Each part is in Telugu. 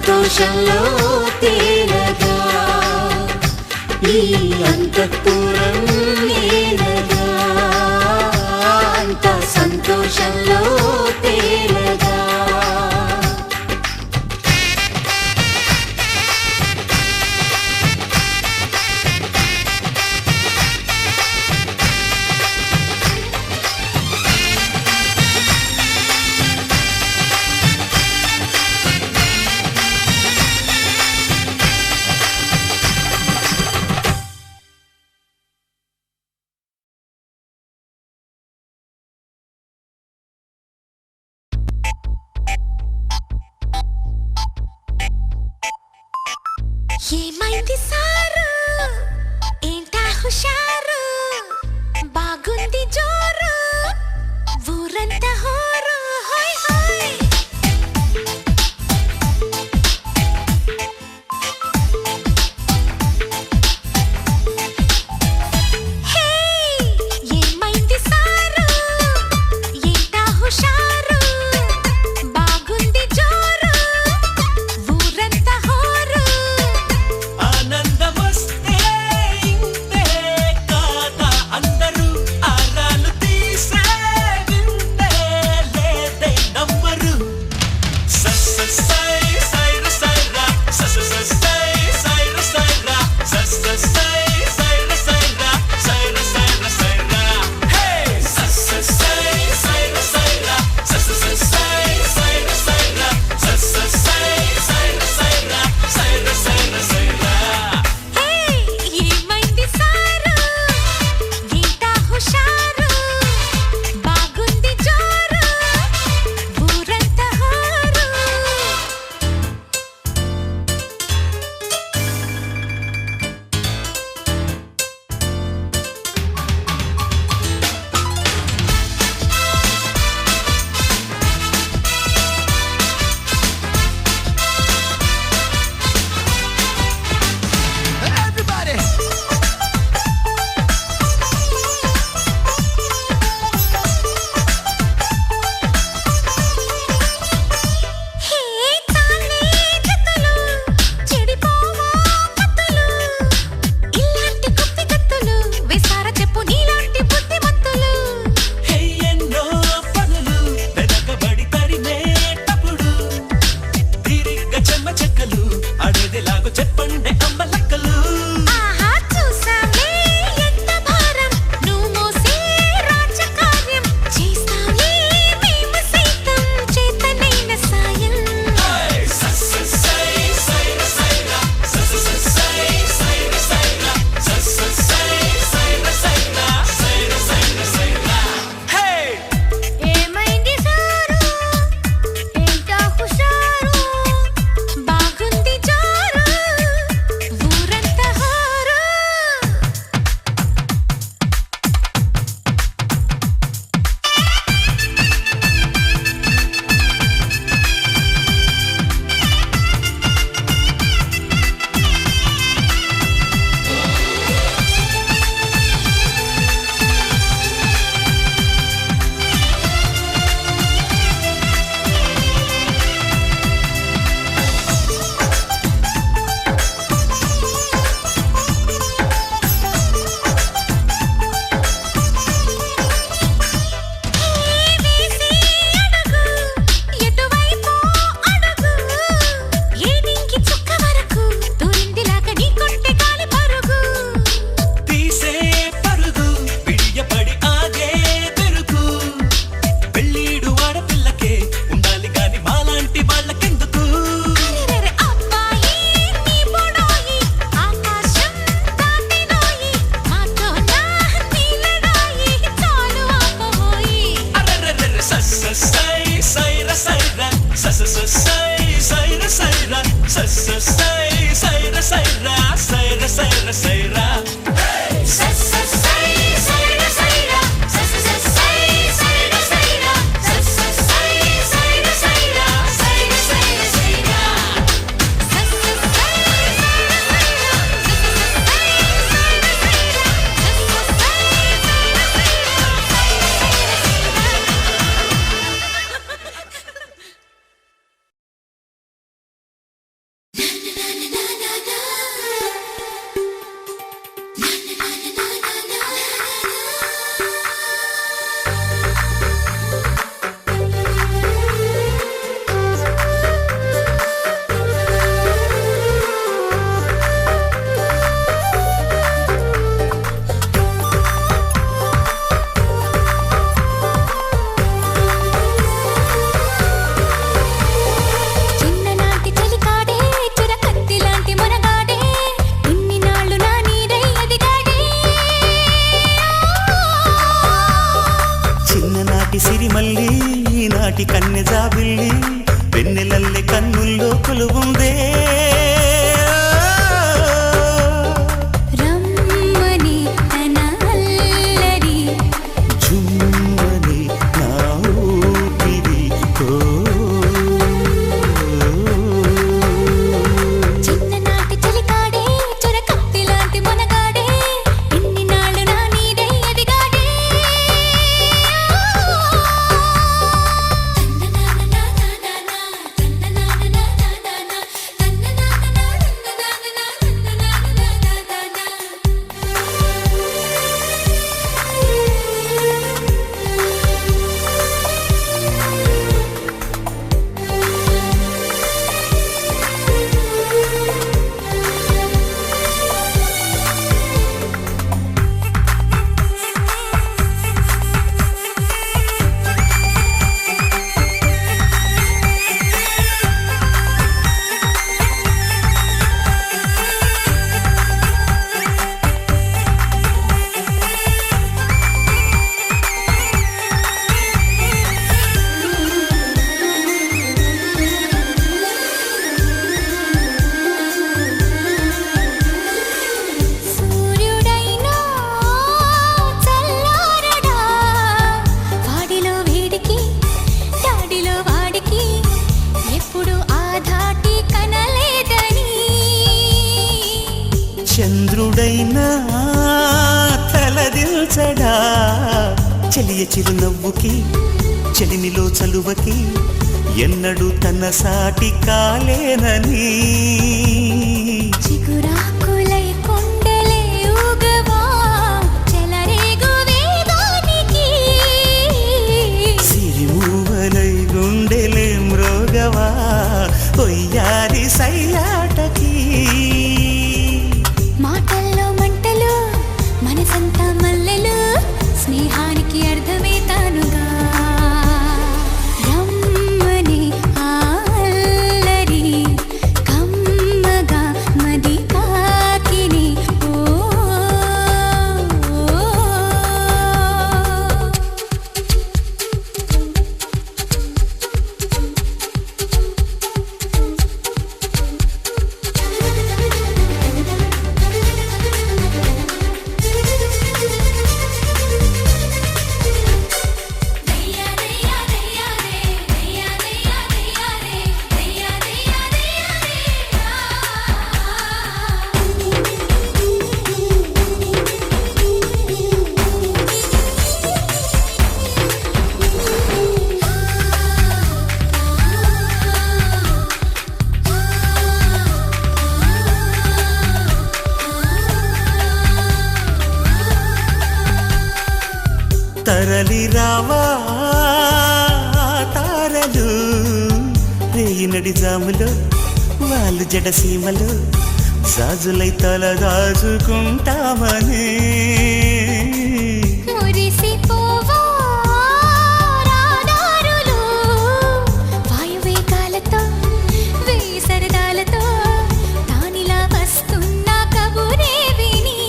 సంతోషంలో తేలగా ఈ అంతఃపురం నేలగా అంత సంతోషంలో తేలగా ఏమైంది సారు ఏంటా హుషారు బాగుంది జోరు ఊరంతా హోరు హోయ్ హోయ్ హే ఏమైంది సారు ఏంటా హుషారు బాగుంది జోరు ఊరంతా హోరు ఆనందమస్తే ఇంతే సిరిమల్లి ఈనాటి కన్నె జాబిల్లి వెన్నెలల్లె కన్నుల్లో కొలువుందే రమ్మని తన అల్లరి జుమ్మని నా ఊపిరి చిన్ననాటి చలికాడే చొరకత్తి లాంటి మొనగాడే ఇన్ని నాళ్ళు నా నీడై ఎదిగాడే సూర్యుడైనా చల్లారడా వాడిలో వేడికి దాడిలో వాడికి ఎప్పుడు ఆ ధాటి కనలేదని చంద్రుడైనా తలదిల్చడా చెలియ చిరునవ్వుకి చెలిమిలో చలువకి ఎన్నడూ తన సాటి కాలేనని చిగురాకులై కొండలే ఊగవా చెలరేగు వేగానికి సిరిమూవలై గుండెలే మ్రోగవా ఒయ్యారి సయ్యాటకి మాటల్లో మంటలు మనసంతా మల్లెలు స్నేహానికి అర్థమే తానుగా రమ్మని ఆ అల్లరి కమ్మగా మది తాకిని తరలి రావా తారలు రేయి నడి జాములో వాళ్ళు జడసీమలు జాజులై తల దాచుకుంటామని మురిసిపోవా రాదారులు వాయువేగాలతో వేయి సరదాలతో తానిలా వస్తున్న కబురే విని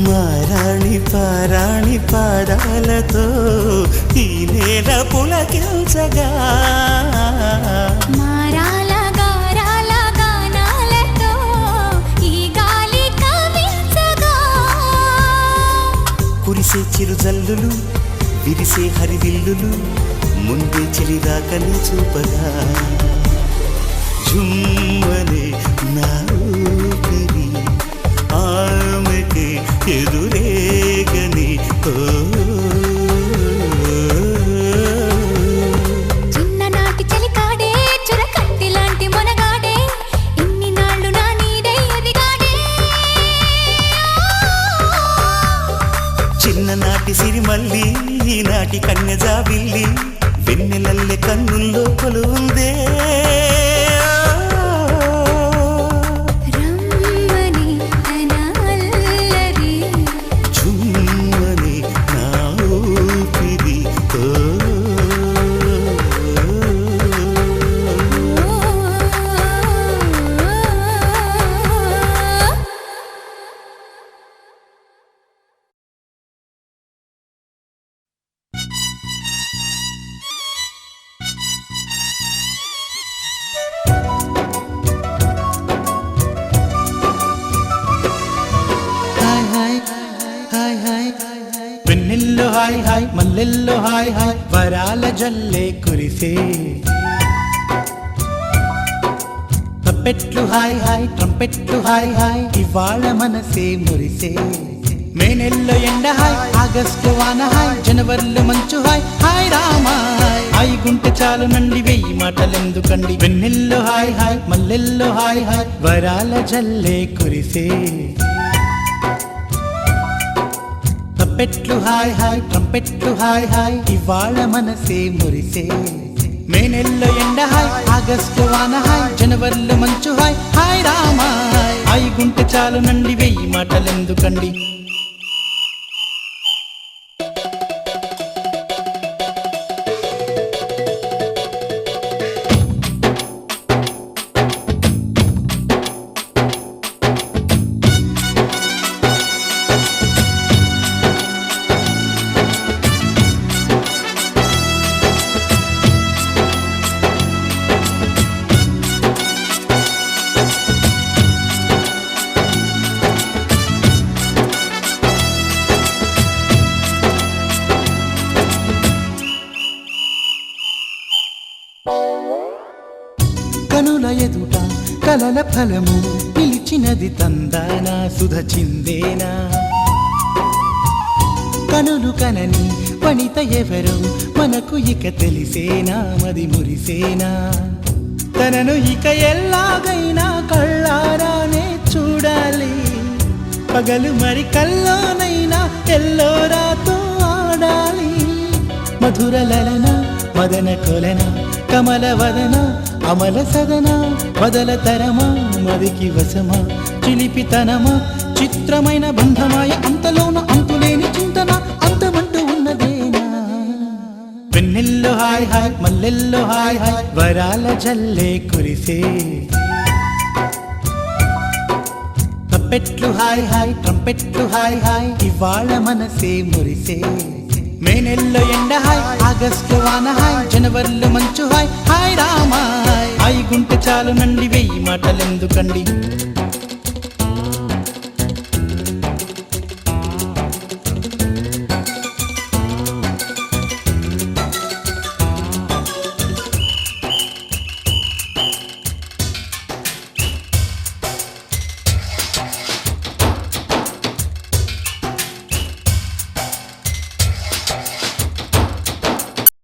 మారాణి పారాణి పాదాలతో ఈ నేల పులకించగా మారాల గారాల గానాలతో ఈ గాలి కవించగా కురిసే చిరుజల్లులు విరిసే హరివిల్లులు ముందే చెలిరాకని చూపగా జుమ్మనే నా ఊపిరి ఆమెకి ఎదురేగని చిన్ననాటి చలికాడే చురకత్తి లాంటి మొనగాడే ఇన్ని నాళ్ళు నా నీడై ఎదిగాడే చిన్ననాటి సిరిమల్లి ఈనాటి కన్నె జాబిల్లి వెన్నెలల్లె కన్నుల్లో కొలువుందే రమ్మని తన అల్లరి జుమ్మని నా ఊపిరి వెన్నెల్లో హాయ్ హాయ్ మల్లెల్లో హాయ్ హాయ్ వరాల జల్లే కురిసే తప్పెట్లు హాయ్ హాయ్ ట్రంపెట్లు హాయ్ హాయ్ ఇవాళ మనసే మురిసే మే నెల్లో ఎండ హాయ్ ఆగస్టు వాన హాయ్ జనవరిలో మంచు హాయ్ హాయ్ రామా హాయ్ గుంటె చాలు నండి వెయ్యి మాటలెందుకండి వెన్నెల్లో హాయ్ హాయ్ మల్లెల్లో హాయ్ హాయ్ వరాల జల్లే కురిసే తప్పెట్లు హాయ్ హాయ్ ట్రంపెట్లు హాయ్ హాయ్ ఇవాళ మనసే మురిసే మే నెల్లో ఎండ హాయ్ ఆగస్టు వాన హాయ్ జనవరిలో మంచు హాయ్ హాయ్ రామా హాయ్ గుంటె చాలు నండి వెయ్యి మాటలెందుకండి కనుల ఎదుట కలల ఫలము పిలిచినది తందానా సుధ చిందేనా కనులు కనని వనిత ఎవరు మనకు ఇక తెలిసేనా మది మురిసేనా తనను ఇక ఎల్లాగైనా కళ్ళారానే చూడాలి పగలు మరి కల్లోనైనా ఎల్లోరాతో ఆడాలి మధుర లలన మదన కొలన కమల వదన అమల సదన బదల తరమా మదికి వశమా చిలిపితనమా చిత్రమైన బంధమాయ అంతలోన అంతులేని చింతన అంతమంటూ ఉన్నదేనా వెన్నెల్లో హాయ్ హాయ్ మల్లెల్లో హాయ్ హాయ్ వరాల జల్లే కురిసే తప్పెట్లు హాయ్ హాయ్ ట్రంపెట్లు హాయ్ హాయ్ ఇవాళ మనసే మురిసే మే నెల్లో ఎండ హాయ్ ఆగస్టు వాన హాయ్ జనవరిలో మంచు హాయ్ హాయ్ రామా హాయ్ గుంటె చాలు నండి వెయ్యి మాటలెందుకండి